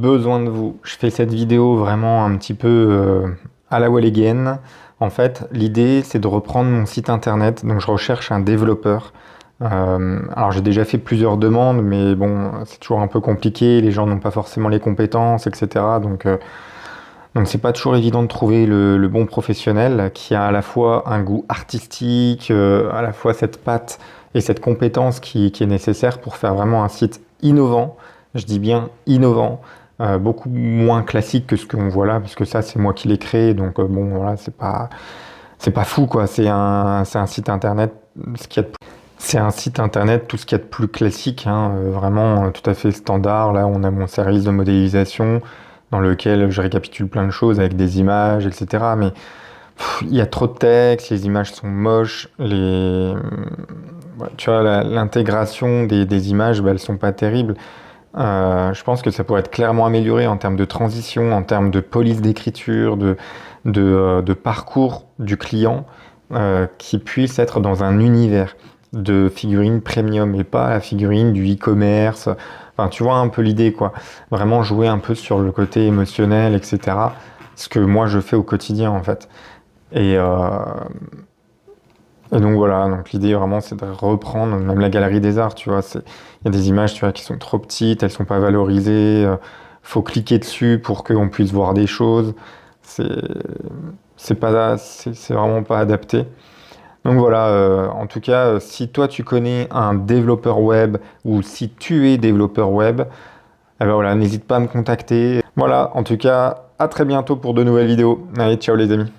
besoin de vous. Je fais cette vidéo vraiment un petit peu à la wall again. En fait, l'idée, c'est de reprendre mon site internet. Donc, je recherche un développeur. Alors, j'ai déjà fait plusieurs demandes, mais bon, c'est toujours un peu compliqué. Les gens n'ont pas forcément les compétences, etc. Donc c'est pas toujours évident de trouver le bon professionnel qui a à la fois un goût artistique, à la fois cette patte et cette compétence qui est nécessaire pour faire vraiment un site innovant. Je dis bien innovant, beaucoup moins classique que ce qu'on voit là, parce que ça c'est moi qui l'ai créé, donc bon voilà, c'est pas fou quoi. C'est un site internet, ce qu'il y a de c'est un site internet, tout ce qu'il y a de plus classique, hein, vraiment tout à fait standard. Là, on a mon service de modélisation dans lequel je récapitule plein de choses avec des images, etc. Mais il y a trop de texte, les images sont moches, ouais, tu vois, l'intégration des images, bah, elles sont pas terribles. Je pense que ça pourrait être clairement amélioré en termes de transition, en termes de police d'écriture, de parcours du client, qui puisse être dans un univers de figurines premium et pas la figurine du e-commerce. Enfin, tu vois un peu l'idée, quoi. Vraiment jouer un peu sur le côté émotionnel, etc. Ce que moi je fais au quotidien, en fait. Et, euh, et donc voilà, donc l'idée vraiment c'est de reprendre même la galerie des arts, tu vois. Il y a des images, tu vois, qui sont trop petites, elles sont pas valorisées. Faut cliquer dessus pour qu'on puisse voir des choses. C'est, c'est vraiment pas adapté. Donc voilà, en tout cas, si toi tu connais un développeur web ou si tu es développeur web, eh ben voilà, n'hésite pas à me contacter. Voilà, en tout cas, à très bientôt pour de nouvelles vidéos. Allez, ciao les amis.